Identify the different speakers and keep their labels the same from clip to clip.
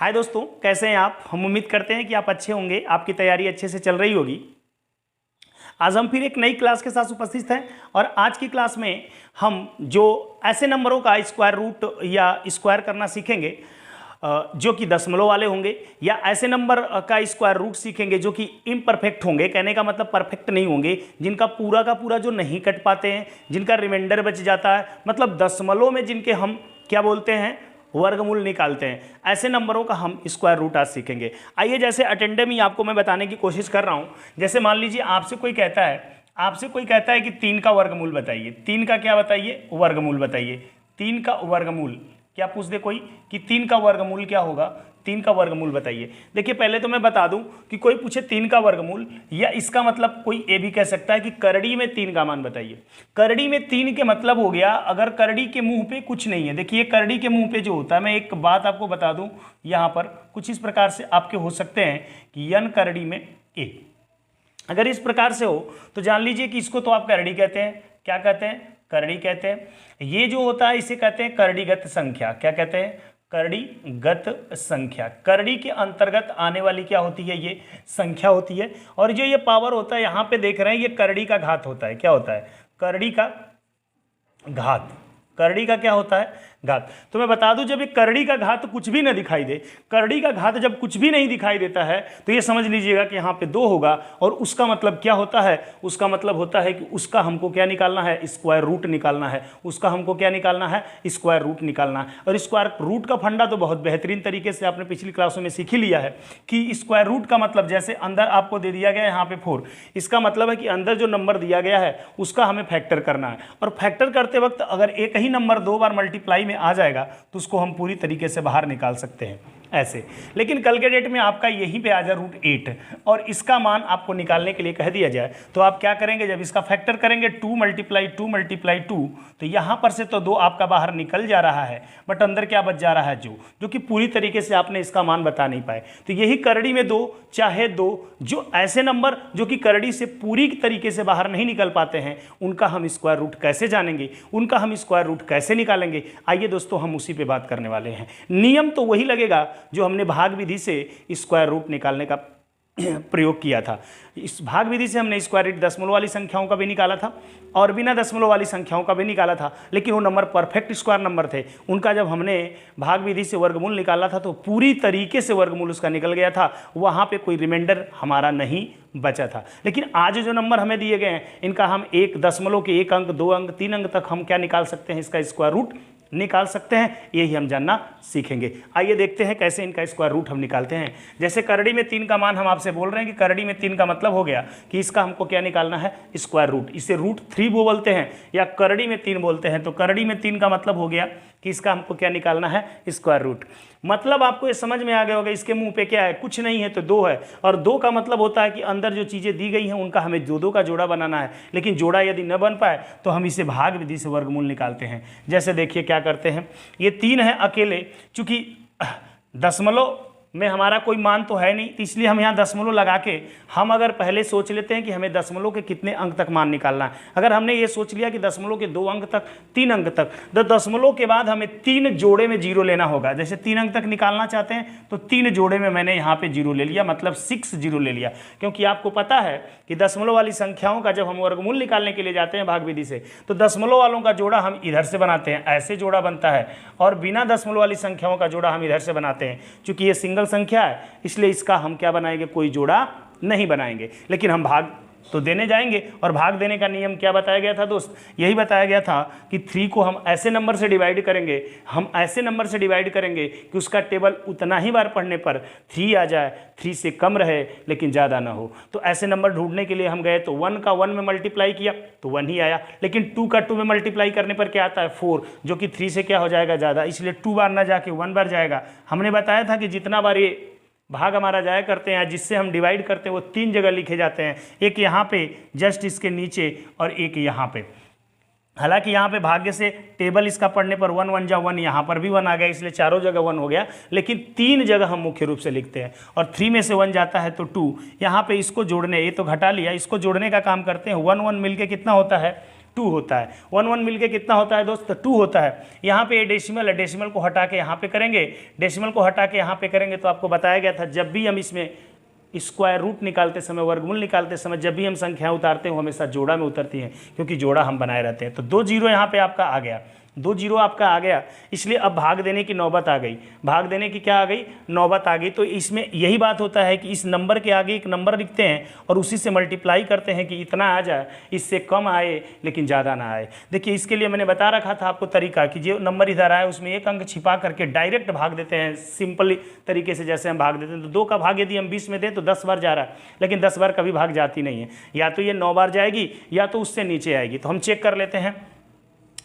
Speaker 1: हाय दोस्तों, कैसे हैं आप। हम उम्मीद करते हैं कि आप अच्छे होंगे, आपकी तैयारी अच्छे से चल रही होगी। आज हम फिर एक नई क्लास के साथ उपस्थित हैं और आज की क्लास में हम जो ऐसे नंबरों का स्क्वायर रूट या स्क्वायर करना सीखेंगे जो कि दशमलव वाले होंगे, या ऐसे नंबर का स्क्वायर रूट सीखेंगे जो कि इम्परफेक्ट होंगे, कहने का मतलब परफेक्ट नहीं होंगे, जिनका पूरा का पूरा जो नहीं कट पाते हैं, जिनका रिमाइंडर बच जाता है, मतलब दशमलव में जिनके हम क्या बोलते हैं, वर्गमूल निकालते हैं। ऐसे नंबरों का हम स्क्वायर रूट आज सीखेंगे। आइए, जैसे अटेंडम ही आपको मैं बताने की कोशिश कर रहा हूं। जैसे मान लीजिए आपसे कोई कहता है कि 3 का वर्गमूल बताइए। 3 का क्या बताइए, वर्गमूल बताइए। 3 का वर्गमूल क्या पूछ दे कोई कि 3 का वर्गमूल क्या होगा, 3 का वर्गमूल बताइए। देखिए, पहले तो मैं बता दूं कि कोई पूछे 3 का वर्गमूल, या इसका मतलब कोई ये भी कह सकता है कि करड़ी में 3 का मान बताइए। करड़ी में 3 के मतलब हो गया, अगर करड़ी के मुंह पे कुछ नहीं है। देखिए, करड़ी के मुंह पे जो होता है, मैं एक बात आपको बता दूं, यहाँ पर कुछ इस प्रकार से आपके हो सकते हैं कि यन करड़ी में ए। अगर इस प्रकार से हो तो जान लीजिए कि इसको तो आप करड़ी कहते हैं। क्या कहते हैं, करड़ी कहते हैं। ये जो होता है इसे कहते हैं करड़ीगत संख्या। क्या कहते हैं, करड़ीगत संख्या। करड़ी के अंतर्गत आने वाली क्या होती है, ये संख्या होती है। और जो ये पावर होता है, यहाँ पे देख रहे हैं, ये करड़ी का घात होता है। क्या होता है, करड़ी का घात। करड़ी का क्या होता है, घात। तो मैं बता दूं, जब एक करड़ी का घात कुछ भी न दिखाई दे, करड़ी का घात जब कुछ भी नहीं दिखाई देता है, तो ये समझ लीजिएगा कि यहाँ पे 2 होगा। और उसका मतलब क्या होता है, उसका मतलब होता है कि उसका हमको क्या निकालना है, स्क्वायर रूट निकालना है। उसका हमको क्या निकालना है, स्क्वायर रूट निकालना है। और स्क्वायर रूट का फंडा तो बहुत बेहतरीन तरीके से आपने पिछली क्लासों में सीख ही लिया है कि स्क्वायर रूट का मतलब, जैसे अंदर आपको दे दिया गया है यहाँ पे 4, इसका मतलब है कि अंदर जो नंबर दिया गया है उसका हमें फैक्टर करना है। और फैक्टर करते वक्त अगर एक ही नंबर 2 बार मल्टीप्लाई में आ जाएगा तो उसको हम पूरी तरीके से बाहर निकाल सकते हैं ऐसे। लेकिन कल के डेट में आपका यहीं पे आ जाए √8 और इसका मान आपको निकालने के लिए कह दिया जाए, तो आप क्या करेंगे, जब इसका फैक्टर करेंगे 2 × 2 तो यहाँ पर से तो 2 आपका बाहर निकल जा रहा है, बट अंदर क्या बच जा रहा है, जो कि पूरी तरीके से आपने इसका मान बता नहीं पाए। तो यही करड़ी में 2 चाहे 2, जो ऐसे नंबर जो कि करड़ी से पूरी तरीके से बाहर नहीं निकल पाते हैं, उनका हम स्क्वायर रूट कैसे जानेंगे, उनका हम स्क्वायर रूट कैसे निकालेंगे। आइए दोस्तों, हम उसी पे बात करने वाले हैं। नियम तो वही लगेगा जो हमने भाग विधि से स्क्वायर रूट निकालने का प्रयोग किया था। इस भाग विधि से हमने स्क्वायर रूट दशमलव वाली संख्याओं का भी निकाला था और बिना दशमलव वाली संख्याओं का भी निकाला था, लेकिन वो नंबर परफेक्ट स्क्वायर नंबर थे। उनका जब हमने भाग विधि से वर्गमूल निकाला था तो पूरी तरीके से वर्गमूल उसका निकल गया था, वहाँ पे कोई रिमाइंडर हमारा नहीं बचा था। लेकिन आज जो नंबर हमें दिए गए हैं, इनका हम 1 दशमलव के 1 अंक, 2 अंक, 3 अंक तक हम क्या निकाल सकते हैं, इसका स्क्वायर रूट निकाल सकते हैं। यही हम जानना सीखेंगे। आइए देखते हैं कैसे इनका स्क्वायर रूट हम निकालते हैं। जैसे करड़ी में 3 का मान हम आपसे बोल रहे हैं कि करड़ी में 3 का मतलब हो गया कि इसका हमको क्या निकालना है, स्क्वायर रूट। इसे √3 बोलते हैं या करड़ी में 3 बोलते हैं। तो करड़ी में 3 का मतलब हो गया कि इसका हमको क्या निकालना है, स्क्वायर रूट। मतलब आपको ये समझ में आ गया होगा, इसके मुंह पे क्या है, कुछ नहीं है तो 2 है। और 2 का मतलब होता है कि अंदर जो चीज़ें दी गई हैं उनका हमें 2 का जोड़ा बनाना है। लेकिन जोड़ा यदि न बन पाए तो हम इसे भाग विधि से वर्गमूल निकालते हैं। जैसे देखिए क्या करते हैं, ये 3 है अकेले, चूंकि दशमलव में हमारा कोई मान तो है नहीं, तो इसलिए हम यहाँ दशमलव लगा के हम अगर पहले सोच लेते हैं कि हमें दशमलव के कितने अंक तक मान निकालना है। अगर हमने ये सोच लिया कि दशमलव के 2 अंक तक, 3 अंक तक, तो दशमलव के बाद हमें 3 जोड़े में 0 लेना होगा। जैसे 3 अंक तक निकालना चाहते हैं तो 3 जोड़े में मैंने यहाँ पे 0 ले लिया, मतलब 6 0 ले लिया। क्योंकि आपको पता है कि दशमलव वाली संख्याओं का जब हम वर्गमूल निकालने के लिए जाते हैं भाग विधि से, तो दशमलव वालों का जोड़ा हम इधर से बनाते हैं, ऐसे जोड़ा बनता है। और बिना दशमलव वाली संख्याओं का जोड़ा हम इधर से बनाते हैं। चूंकि ये सिंगल संख्या है इसलिए इसका हम क्या बनाएंगे, कोई जोड़ा नहीं बनाएंगे। लेकिन हम भाग तो देने जाएंगे। और भाग देने का नियम क्या बताया गया था दोस्त, यही बताया गया था कि 3 को हम ऐसे नंबर से डिवाइड करेंगे, हम ऐसे नंबर से डिवाइड करेंगे कि उसका टेबल उतना ही बार पढ़ने पर 3 आ जाए, 3 से कम रहे लेकिन ज़्यादा ना हो। तो ऐसे नंबर ढूंढने के लिए हम गए तो 1 का 1 में मल्टीप्लाई किया तो 1 ही आया। लेकिन 2 का 2 में मल्टीप्लाई करने पर क्या आता है, 4, जो कि 3 से क्या हो जाएगा, ज़्यादा, इसलिए 2 बार ना जाके 1 बार जाएगा। हमने बताया था कि जितना बार ये भाग हमारा जाया करते हैं, जिससे हम डिवाइड करते हैं, वो 3 जगह लिखे जाते हैं। एक यहाँ पे जस्ट इसके नीचे और एक यहाँ पे। हालांकि यहाँ पे भाग्य से टेबल इसका पढ़ने पर 1 1 जा 1, यहाँ पर भी 1 आ गया, इसलिए चारों जगह 1 हो गया। लेकिन 3 जगह हम मुख्य रूप से लिखते हैं और 3 में से 1 जाता है तो 2। यहाँ पे इसको जोड़ने, ये तो घटा लिया, इसको जोड़ने का काम करते हैं। 1 1 मिलके कितना होता है, 2 होता है। 1 1 मिलके कितना होता है दोस्त? 2 होता है। यहाँ पे ये डेसिमल है, डेसिमल को हटा के यहाँ पे करेंगे, डेसिमल को हटा के यहाँ पे करेंगे तो आपको बताया गया था जब भी हम इसमें स्क्वायर रूट निकालते समय, वर्गमूल निकालते समय जब भी हम संख्याएं उतारते हैं वो हमेशा जोड़ा में उतरती हैं, क्योंकि जोड़ा हम बनाए रहते हैं। तो 2 जीरो यहाँ पे आपका आ गया, 2 जीरो आपका आ गया, इसलिए अब भाग देने की नौबत आ गई। भाग देने की क्या आ गई? नौबत आ गई। तो इसमें यही बात होता है कि इस नंबर के आगे एक नंबर लिखते हैं और उसी से मल्टीप्लाई करते हैं कि इतना आ जाए, इससे कम आए लेकिन ज़्यादा ना आए। देखिए इसके लिए मैंने बता रखा था आपको तरीका कि जो नंबर इधर आए उसमें एक अंक छिपा करके डायरेक्ट भाग देते हैं, सिंपल तरीके से जैसे हम भाग देते हैं। तो 2 का भाग यदि हम 20 में दें तो 10 बार जा रहा है, लेकिन 10 बार कभी भाग जाती नहीं है, या तो ये 9 बार जाएगी या तो उससे नीचे आएगी। तो हम चेक कर लेते हैं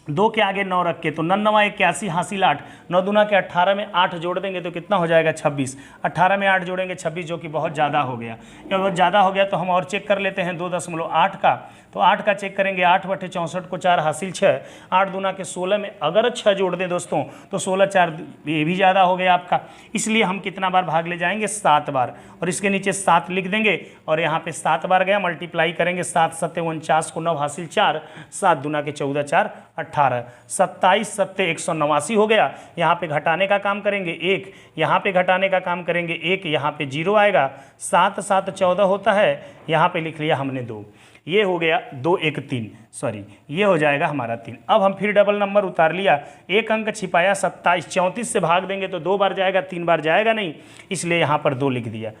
Speaker 1: 2 के आगे 9 रख के, तो 9 9 81 हासिल 8, 9 दूना के 18 में 8 जोड़ देंगे तो कितना हो जाएगा? 26। 18 में 8 जोड़ेंगे 26, जो कि बहुत ज़्यादा हो गया। जब बहुत ज़्यादा हो गया तो हम और चेक कर लेते हैं 2.8 का। तो 8 का चेक करेंगे, 8 बटे 64 को 4 हासिल 6, 8 दूना के 16 में अगर 6 जोड़ दें दोस्तों तो 16 4 ये भी ज़्यादा हो गया आपका। इसलिए हम कितना बार भाग ले जाएंगे? 7 बार, और इसके नीचे 7 लिख देंगे और यहाँ पे 7 बार गया, मल्टीप्लाई करेंगे 7 7 49 को 9 हासिल 4, 7 दूना के 14 4 18, 27 7 189 हो गया। यहाँ पे घटाने का काम करेंगे 1, यहाँ पे घटाने का काम करेंगे 1, यहाँ पे 0 आएगा। 7 7 14 होता है, यहाँ पे लिख लिया हमने 2, ये हो गया 2 1 3, सॉरी ये हो जाएगा हमारा 3। अब हम फिर डबल नंबर उतार लिया, एक अंक छिपाया 27, 34 से भाग देंगे तो 2 बार जाएगा, 3 बार जाएगा नहीं, इसलिए यहाँ पर 2 लिख दिया।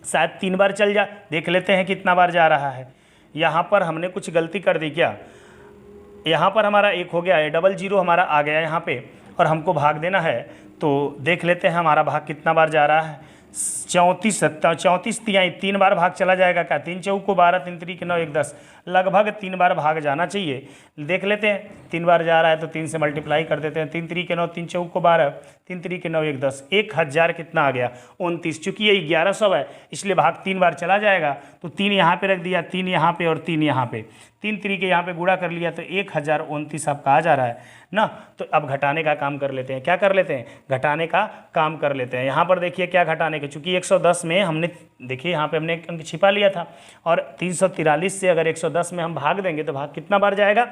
Speaker 1: शायद 3 बार चल जा, देख लेते हैं कितना बार जा रहा है। यहाँ पर हमने कुछ गलती कर दी क्या? यहाँ पर हमारा 1 हो गया है, डबल जीरो हमारा आ गया यहाँ पे, और हमको भाग देना है। तो देख लेते हैं हमारा भाग कितना बार जा रहा है। 34 34 तिहाई 3 बार भाग चला जाएगा क्या? 3 चौक को 12, 3 3 के 9 1 10, लगभग 3 बार भाग जाना चाहिए। देख लेते हैं 3 बार जा रहा है तो 3 से मल्टीप्लाई कर देते हैं। 3 3 के 9, 3 चौक को 12, 3 3 के 9 1 10, 1000 कितना आ गया? 29। चूँकि ये 1100 है इसलिए भाग 3 बार चला जाएगा, तो 3 यहाँ पे रख दिया, 3 यहाँ पे और 3 यहाँ पे, 3 3 के यहाँ पे गुणा कर लिया तो 1029 आपका आ जा रहा है ना। तो अब घटाने का काम कर लेते हैं। क्या कर लेते हैं? घटाने का काम कर लेते हैं। यहाँ पर देखिए क्या घटाने के, चूँकि 110 में हमने देखिए यहाँ पे हमने एक अंक छिपा लिया था, और 343 से अगर 110 में हम भाग देंगे तो भाग कितना बार जाएगा?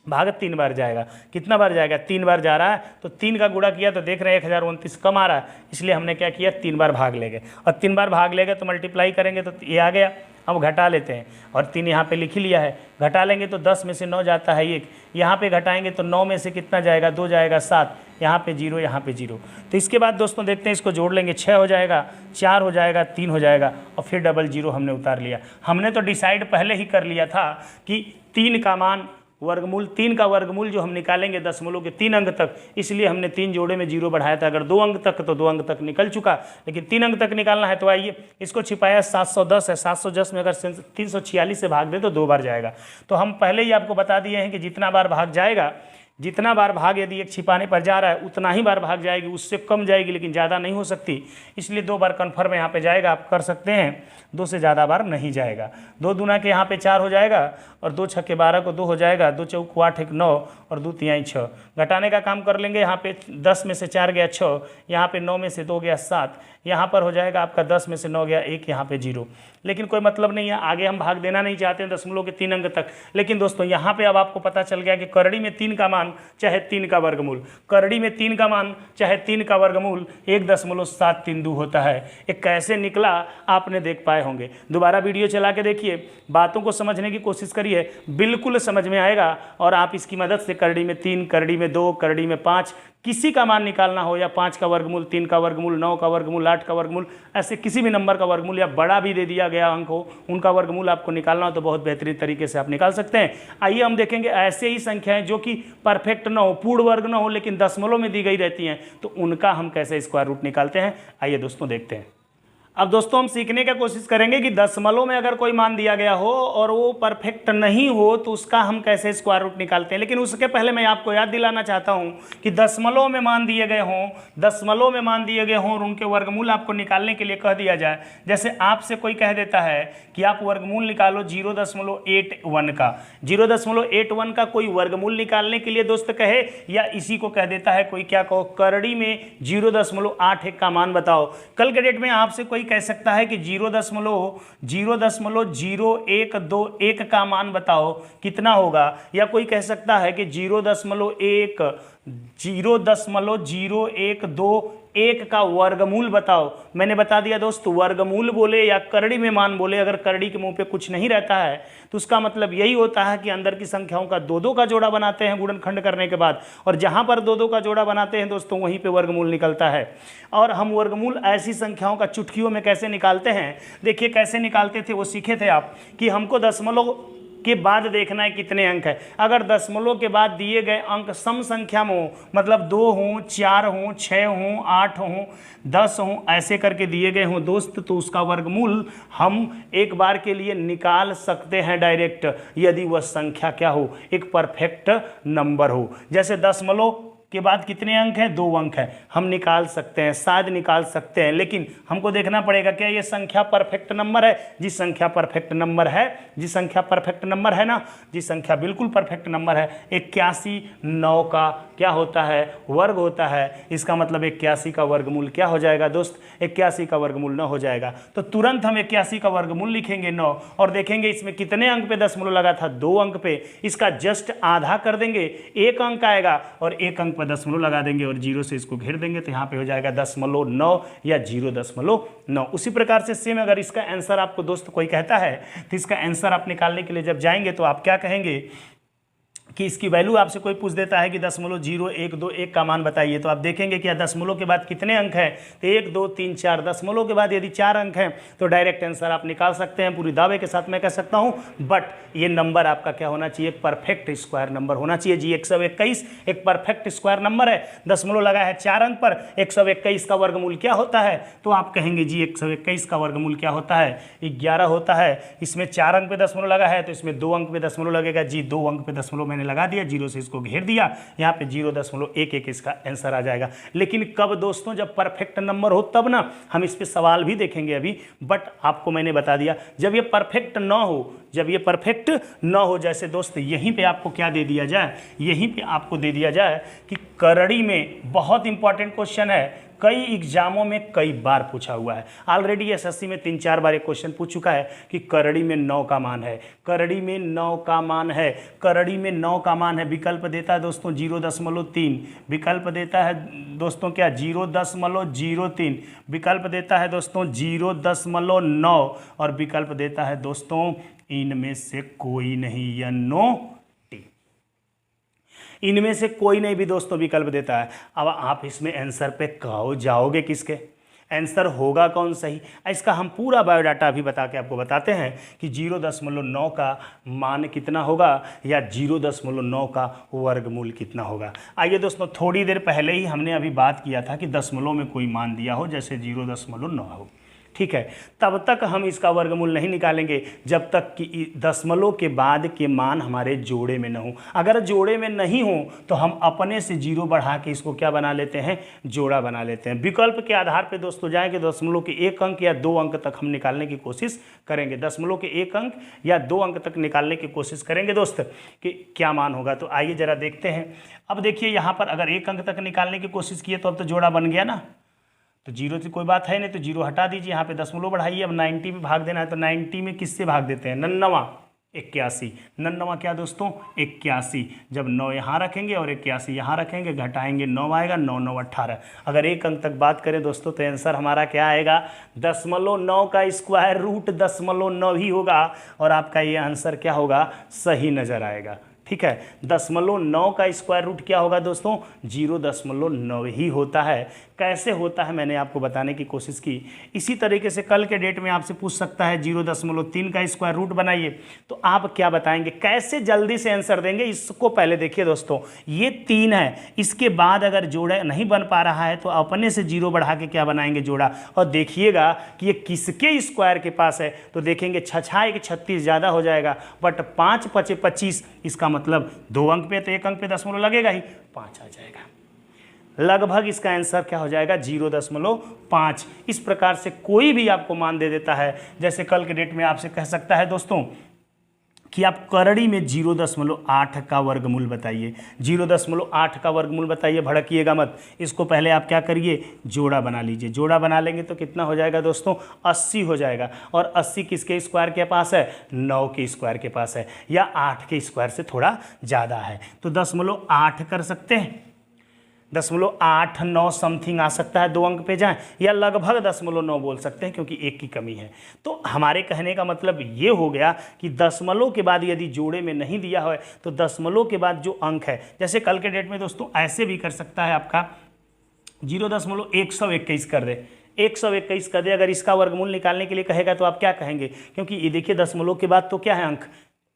Speaker 1: भाग 3 बार जाएगा। कितना बार जाएगा? 3 बार जा रहा है। तो 3 का गुणा किया तो देख रहे हैं 1029 कम आ रहा है, इसलिए हमने क्या किया? 3 बार भाग ले गए, और 3 बार भाग ले गए तो मल्टीप्लाई करेंगे तो ये आ गया। अब घटा लेते हैं, और 3 यहाँ पे लिख ही लिया है। घटा लेंगे तो 10 में से 9 जाता है 1, यहाँ पे घटाएंगे तो 9 में से कितना जाएगा? 2 जाएगा, 7, यहाँ पे 0, यहाँ पे 0। तो इसके बाद दोस्तों देखते हैं, इसको जोड़ लेंगे, 6 हो जाएगा, 4 हो जाएगा, 3 हो जाएगा, और फिर डबल 0 हमने उतार लिया। हमने तो डिसाइड पहले ही कर लिया था कि 3 का मान वर्गमूल, 3 का वर्गमूल जो हम निकालेंगे दशमलव के 3 अंक तक, इसलिए हमने 3 जोड़े में 0 बढ़ाया था। अगर 2 अंक तक तो 2 अंक तक निकल चुका, लेकिन 3 अंक तक निकालना है। तो आइए, इसको छिपाया 710 है, 710 में अगर 346 से भाग दे तो 2 बार जाएगा। तो हम पहले ही आपको बता दिए हैं कि जितना बार भाग जाएगा, जितना बार भाग यदि एक छिपाने पर जा रहा है उतना ही बार भाग जाएगी, उससे कम जाएगी, लेकिन ज़्यादा नहीं हो सकती। इसलिए 2 बार कन्फर्म यहाँ पे जाएगा, आप कर सकते हैं, 2 से ज़्यादा बार नहीं जाएगा। 2 दूना के यहाँ पे 4 हो जाएगा, और 2 छक्के 12 को 2 हो जाएगा, 2 चौक 8 1 9, और 2 तिहाई 6। घटाने का काम कर लेंगे, यहाँ पे 10 में से 4 गया 6, यहाँ पे 9 में से 2 गया 7, यहाँ पर हो जाएगा आपका 10 में से 9 गया 1, यहाँ पे 0। लेकिन कोई मतलब नहीं है, आगे हम भाग देना नहीं चाहते हैं दशमलव के 3 अंक तक। लेकिन दोस्तों यहाँ पे अब आपको पता चल गया कि करड़ी में 3 का मान चाहे 3 का वर्गमूल, करड़ी में 3 का मान चाहे 3 का वर्गमूल 1.732 होता है। ये कैसे निकला आपने देख पाए होंगे। दोबारा वीडियो चला के देखिए, बातों को समझने की कोशिश करिए, बिल्कुल समझ में आएगा। और आप इसकी मदद से करड़ी में 3, करड़ी में 2, करड़ी में 5 किसी का मान निकालना हो, या 5 का वर्गमूल, 3 का वर्गमूल, 9 का वर्गमूल, 8 का वर्गमूल, ऐसे किसी भी नंबर का वर्गमूल, या बड़ा भी दे दिया गया अंक हो, उनका वर्गमूल आपको निकालना हो तो बहुत बेहतरीन तरीके से आप निकाल सकते हैं। आइए हम देखेंगे ऐसे ही संख्याएं जो कि परफेक्ट न हो, पूर्ण वर्ग न हो, लेकिन दशमलव में दी गई रहती हैं, तो उनका हम कैसे स्क्वायर रूट निकालते हैं। आइए दोस्तों देखते हैं। अब दोस्तों हम सीखने की कोशिश करेंगे कि दशमलव में अगर कोई मान दिया गया हो और वो परफेक्ट नहीं हो तो उसका हम कैसे स्क्वायर रूट निकालते हैं। लेकिन उसके पहले मैं आपको याद दिलाना चाहता हूं कि दशमलव में मान दिए गए हों, दशमलव में मान दिए गए हों और उनके वर्गमूल आपको निकालने के लिए कह दिया जाए। जैसे आपसे कोई कह देता है कि आप वर्गमूल निकालो 0.81 का, 0.81 का कोई वर्गमूल निकालने के लिए दोस्त कहे, या इसी को कह देता है कोई क्या कहो, करड़ी में 0.81 का मान बताओ। कल के डेट में आपसे कोई कोई कह सकता है कि 0.00121 का मान बताओ कितना होगा, या कोई कह सकता है कि 0.012 का वर्गमूल बताओ। मैंने बता दिया दोस्त, वर्गमूल बोले या करड़ी में मान बोले, अगर करड़ी के मुंह पे कुछ नहीं रहता है तो उसका मतलब यही होता है कि अंदर की संख्याओं का दो दो का जोड़ा बनाते हैं गुणनखंड करने के बाद, और जहां पर दो दो का जोड़ा बनाते हैं दोस्तों वहीं पे वर्गमूल निकलता है। और हम वर्गमूल ऐसी संख्याओं का चुटकियों में कैसे निकालते हैं, देखिए कैसे निकालते थे वो सीखे थे आप, कि हमको दशमलव के बाद देखना है कितने अंक है। अगर दशमलव के बाद दिए गए अंक सम संख्या में हो, मतलब 2 हों, 4 हों, 6 हों, 8 हों, 10 हों, ऐसे करके दिए गए हों दोस्त, तो उसका वर्गमूल हम एक बार के लिए निकाल सकते हैं डायरेक्ट, यदि वह संख्या क्या हो, एक परफेक्ट नंबर हो। जैसे दशमलव के बाद कितने अंक हैं, 2 अंक हैं, हम निकाल सकते हैं, शायद निकाल सकते हैं, लेकिन हमको देखना पड़ेगा क्या ये संख्या परफेक्ट नंबर है। जिस संख्या परफेक्ट नंबर है, जिस संख्या परफेक्ट नंबर है ना, जिस संख्या बिल्कुल परफेक्ट नंबर है, 81 9 का क्या होता है, वर्ग होता है। इसका मतलब 81 का वर्गमूल क्या हो जाएगा दोस्त, 81 का वर्गमूल 9 हो जाएगा। तो तुरंत हम 81 का वर्गमूल लिखेंगे 9, और देखेंगे इसमें कितने अंक पे दशमलव लगा था, 2 अंक पे। इसका जस्ट आधा कर देंगे, 1 अंक आएगा, और 1 अंक दशमलव लगा देंगे और 0 से इसको घेर देंगे, तो यहाँ पे हो जाएगा 0.9 या 0.9। उसी प्रकार से सेम अगर इसका आंसर आपको दोस्त कोई कहता है, तो इसका आंसर आप निकालने के लिए जब जाएंगे तो आप क्या कहेंगे कि इसकी वैल्यू आपसे कोई पूछ देता है कि 0.0121 का मान बताइए, तो आप देखेंगे कि दशमलव के बाद कितने अंक हैं, तो 1 2 3 4, दशमलव के बाद यदि 4 अंक हैं तो डायरेक्ट आंसर आप निकाल सकते हैं। पूरी दावे के साथ मैं कह सकता हूं, बट ये नंबर आपका क्या होना चाहिए, एक परफेक्ट स्क्वायर नंबर होना चाहिए। जी 121 एक परफेक्ट स्क्वायर नंबर है, दशमलव लगा है 4 अंक पर, 121 का वर्गमूल क्या होता है, तो आप कहेंगे जी 121 का वर्गमूल क्या होता है, 11 होता है। इसमें 4 अंक पे दशमलव लगा है तो इसमें 2 अंक पे दशमलव लगेगा। जी 2 अंक पे दशमलव मैंने लगा दिया, 0 से इसको घेर दिया, यहाँ पे 0.11 इसका आंसर आ जाएगा। लेकिन कब दोस्तों, जब परफेक्ट नंबर हो तब ना। हम इस पे सवाल भी देखेंगे अभी, बट आपको मैंने बता दिया जब ये परफेक्ट न हो, जब ये परफेक्ट न हो। जैसे दोस्त यहीं पे आपको क्या दे दिया जाए, यहीं पे आपको दे दिया जाए कि करड़ी में बहुत इंपॉर्टेंट क्वेश्चन है, कई एग्जामों में कई बार पूछा हुआ है, ऑलरेडी एसएससी में 3-4 बार एक क्वेश्चन पूछ चुका है कि करड़ी में 9 का मान है, करड़ी में 9 का मान है, करड़ी में 9 का मान है। विकल्प देता है दोस्तों 0.3, विकल्प देता है दोस्तों क्या 0.03, विकल्प देता है दोस्तों 0.9, और विकल्प देता है दोस्तों इनमें से कोई नहीं, या नो, इनमें से कोई नहीं भी दोस्तों विकल्प देता है। अब आप इसमें आंसर पे कहो जाओगे किसके, आंसर होगा कौन सही। इसका हम पूरा बायोडाटा अभी बता के आपको बताते हैं कि 0.9 का मान कितना होगा, या 0.9 का वर्गमूल कितना होगा। आइए दोस्तों, थोड़ी देर पहले ही हमने अभी बात किया था कि दशमलव में कोई मान दिया हो, जैसे 0.9 हो, ठीक है, तब तक हम इसका वर्गमूल नहीं निकालेंगे जब तक कि दशमलव के बाद के मान हमारे जोड़े में न हो। अगर जोड़े में नहीं हो तो हम अपने से 0 बढ़ा के इसको क्या बना लेते हैं, जोड़ा बना लेते हैं। विकल्प के आधार पे दोस्तों जाएंगे, दशमलव के 1 अंक या 2 अंक तक हम निकालने की कोशिश करेंगे, दशमलव के 1 अंक या 2 अंक तक निकालने की कोशिश करेंगे दोस्त कि क्या मान होगा। तो आइए जरा देखते हैं। अब देखिए यहाँ पर अगर 1 अंक तक निकालने की कोशिश किए तो अब तो जोड़ा बन गया ना, तो 0 से कोई बात है नहीं, तो 0 हटा दीजिए, यहाँ पे दशमलव बढ़ाइए। अब 90 में भाग देना है, तो 90 में किससे भाग देते हैं, 99, 81, 99 क्या दोस्तों 81। जब 9 यहाँ रखेंगे और 81 यहाँ रखेंगे, घटाएंगे 9 आएगा, 9 9 18। अगर 1 अंक तक बात करें दोस्तों तो आंसर हमारा क्या आएगा, 0.9 का स्क्वायर रूट 0.9 ही होगा, और आपका ये आंसर क्या होगा, सही नज़र आएगा। ठीक है, 0.9 का स्क्वायर रूट क्या होगा दोस्तों, 0.9 ही होता है। कैसे होता है मैंने आपको बताने की कोशिश की। इसी तरीके से कल के डेट में आपसे पूछ सकता है 0.3 का स्क्वायर रूट बनाइए, तो आप क्या बताएंगे, कैसे जल्दी से आंसर देंगे। इसको पहले देखिए दोस्तों, ये 3 है, इसके बाद अगर जोड़ा नहीं बन पा रहा है तो अपने से 0 बढ़ा के क्या बनाएंगे, जोड़ा। और देखिएगा कि ये किसके स्क्वायर के पास है, तो देखेंगे 6 एक 36 ज़्यादा हो जाएगा, बट 5 5 25, इसका मतलब 2 अंक पे तो 1 अंक पे दशमलव लगेगा ही, 5 आ जाएगा। लगभग इसका आंसर क्या हो जाएगा, 0.5। इस प्रकार से कोई भी आपको मान दे देता है। जैसे कल के डेट में आपसे कह सकता है दोस्तों कि आप करड़ी में 0.8 का वर्गमूल बताइए। 0.8 का वर्गमूल बताइए, भड़किएगा मत। इसको पहले आप क्या करिए, जोड़ा बना लीजिए। जोड़ा बना लेंगे तो कितना हो जाएगा दोस्तों, 80 हो जाएगा। और 80 किसके स्क्वायर के पास है, 9 के स्क्वायर के पास है, या 8 के स्क्वायर से थोड़ा ज़्यादा है। तो 0.8 कर सकते हैं, 0.89 समथिंग आ सकता है, 2 अंक पे जाएं, या लगभग 0.9 बोल सकते हैं क्योंकि 1 की कमी है। तो हमारे कहने का मतलब ये हो गया कि दशमलव के बाद यदि जोड़े में नहीं दिया है तो दशमलव के बाद जो अंक है, जैसे कल के डेट में दोस्तों ऐसे भी कर सकता है आपका 0.121 कर दे, 121 कर दे। अगर इसका वर्गमूल निकालने के लिए कहेगा तो आप क्या कहेंगे, क्योंकि ये देखिए दशमलव के बाद तो क्या है अंक,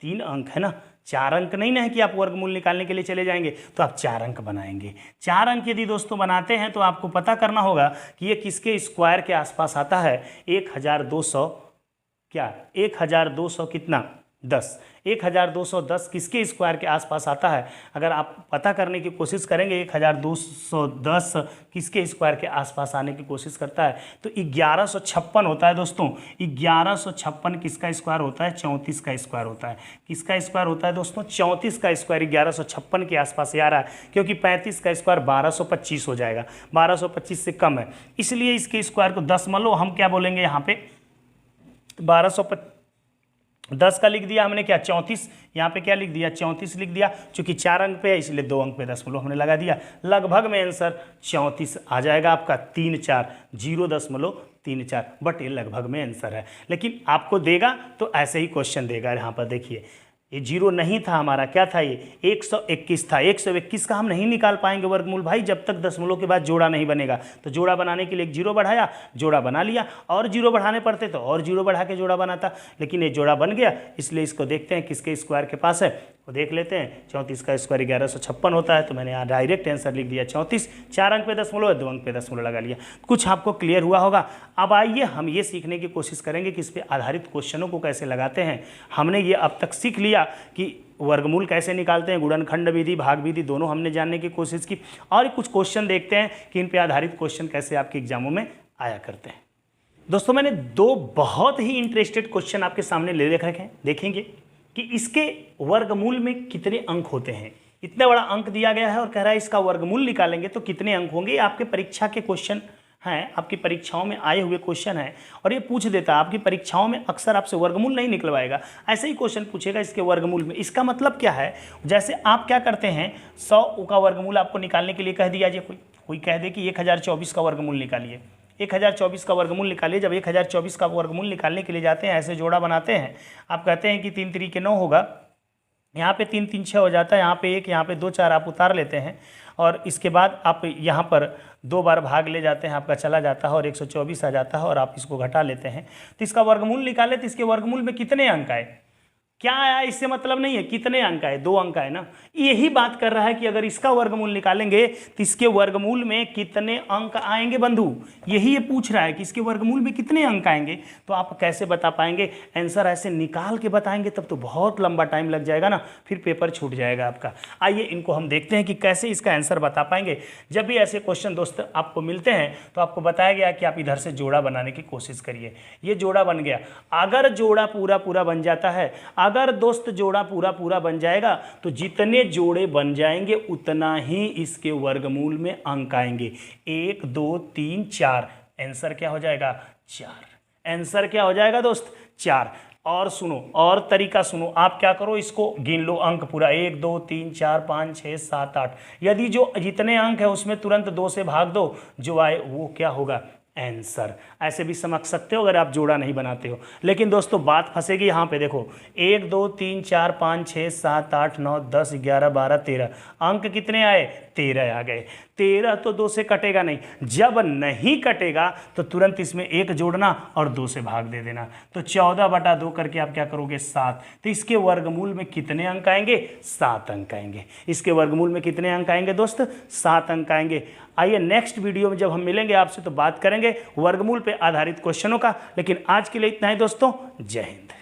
Speaker 1: 3 अंक है ना, 4 अंक नहीं ना है कि आप वर्गमूल निकालने के लिए चले जाएंगे, तो आप 4 अंक बनाएंगे। 4 अंक यदि दोस्तों बनाते हैं तो आपको पता करना होगा कि ये किसके स्क्वायर के आसपास आता है, 1200 क्या, 1200 कितना 10, 1210 किसके स्क्वायर के आसपास आता है। अगर आप पता करने की कोशिश करेंगे 1210 किसके स्क्वायर के आसपास आने की कोशिश करता है तो 1156 होता है दोस्तों। 1156 किसका स्क्वायर होता है, 34 का स्क्वायर होता है। किसका स्क्वायर होता है दोस्तों, 34 का स्क्वायर 1156 के आसपास आ रहा है, क्योंकि 35 का स्क्वायर 1225 हो जाएगा, 1225 से कम है, इसलिए इसके स्क्वायर को दशमलव हम क्या बोलेंगे यहाँ पे 10 का लिख दिया हमने क्या, 34, यहाँ पे क्या लिख दिया, 34 लिख दिया। चूंकि 4 अंक पे है इसलिए 2 अंक पे दशमलव हमने लगा दिया। लगभग में आंसर 34 आ जाएगा आपका, 34 0.34, बट ये लगभग में आंसर है। लेकिन आपको देगा तो ऐसे ही क्वेश्चन देगा। यहाँ पर देखिए ये 0 नहीं था हमारा, क्या था ये 121 था। 121 का हम नहीं निकाल पाएंगे वर्गमूल भाई जब तक दशमलव के बाद जोड़ा नहीं बनेगा। तो जोड़ा बनाने के लिए 1 0 बढ़ाया, जोड़ा बना लिया, और 0 बढ़ाने पड़ते तो और 0 बढ़ा के जोड़ा बनाता, लेकिन ये जोड़ा बन गया। इसलिए इसको देखते हैं किसके स्क्वायर के पास है, वो देख लेते हैं। 34 का स्क्वायर 1156 होता है, तो मैंने यहाँ डायरेक्ट आंसर लिख दिया 34। 4 अंक पे दशमलव है, 2 अंक पे दशमलव लगा लिया। कुछ आपको क्लियर हुआ होगा। अब आइए हम ये सीखने की कोशिश करेंगे कि इस पे आधारित क्वेश्चनों को कैसे लगाते हैं। हमने ये अब तक सीख लिया कि वर्गमूल कैसे निकालते हैं, गुणनखंड विधि, भाग विधि दोनों हमने जानने की कोशिश की, और कुछ क्वेश्चन देखते हैं कि इन पे आधारित क्वेश्चन कैसे आपके एग्जामों में आया करते हैं। दोस्तों मैंने 2 बहुत ही इंटरेस्टेड क्वेश्चन आपके सामने ले रखे हैं, देखेंगे कि इसके वर्गमूल में कितने अंक होते हैं। इतना बड़ा अंक दिया गया है और कह रहा है इसका वर्गमूल निकालेंगे तो कितने अंक होंगे। आपके परीक्षा के क्वेश्चन हैं, आपकी परीक्षाओं में आए हुए क्वेश्चन हैं, और ये पूछ देता है आपकी परीक्षाओं में अक्सर आपसे वर्गमूल नहीं निकलवाएगा, ऐसे ही क्वेश्चन पूछेगा इसके वर्गमूल में। इसका मतलब क्या है, जैसे आप क्या करते हैं 100 का वर्गमूल आपको निकालने के लिए कह दिया जाए, कोई कह दे कि 1024 का वर्गमूल निकालिए, 1024 का वर्गमूल निकालिए। जब 1024 का वर्गमूल निकालने के लिए जाते हैं, ऐसे जोड़ा बनाते हैं, आप कहते हैं कि 3 3 9 होगा, यहाँ पे 3 3 6 हो जाता है, यहाँ पे 1, यहाँ पे 2 4 आप उतार लेते हैं, और इसके बाद आप यहाँ पर 2 बार भाग ले जाते हैं, आपका चला जाता है और 124 आ जाता है, और आप इसको घटा लेते हैं। तो इसका वर्गमूल निकाले तो इसके वर्गमूल में कितने अंक आए, क्या आया इससे मतलब नहीं है कितने अंक आए, 2 अंक आए ना। यही बात कर रहा है कि अगर इसका वर्गमूल निकालेंगे तो इसके वर्गमूल में कितने अंक आएंगे बंधु, यही ये पूछ रहा है कि इसके वर्गमूल में कितने अंक आएंगे। तो आप कैसे बता पाएंगे, आंसर ऐसे निकाल के बताएंगे तब तो बहुत लंबा टाइम लग जाएगा ना, फिर पेपर छूट जाएगा आपका। आइए इनको हम देखते हैं कि कैसे इसका आंसर बता पाएंगे। जब भी ऐसे क्वेश्चन दोस्त आपको मिलते हैं तो आपको बताया गया कि आप इधर से जोड़ा बनाने की कोशिश करिए। ये जोड़ा बन गया, अगर जोड़ा पूरा पूरा बन जाता है, अगर दोस्त जोड़ा पूरा पूरा बन जाएगा तो जितने जोड़े बन जाएंगे उतना ही इसके वर्गमूल में अंक आएंगे। 1 2 3 4, आंसर क्या हो जाएगा 4। आंसर क्या हो जाएगा दोस्त 4। और सुनो, और तरीका सुनो, आप क्या करो इसको गिन लो अंक पूरा, 1 2 3 4 5 6 7 8। यदि जो जितने अंक है उसमें तुरंत 2 से भाग दो, जो आए वो क्या होगा आंसर। ऐसे भी समझ सकते हो अगर आप जोड़ा नहीं बनाते हो। लेकिन दोस्तों बात फंसेगी यहाँ पे, देखो 1 2 3 4 5 6 7 8 9 10 11 12 13 अंक कितने आए 13 आ गए। 13 तो 2 से कटेगा नहीं, जब नहीं कटेगा तो तुरंत इसमें 1 जोड़ना और 2 से भाग दे देना। तो 14/2 करके आप क्या करोगे 7। तो इसके वर्गमूल में कितने अंक आएंगे 7 अंक आएंगे। इसके वर्गमूल में कितने अंक आएंगे दोस्त 7 अंक आएंगे। आइए नेक्स्ट वीडियो में जब हम मिलेंगे आपसे तो बात करेंगे वर्गमूल पे आधारित क्वेश्चनों का। लेकिन आज के लिए इतना ही दोस्तों, जय हिंद।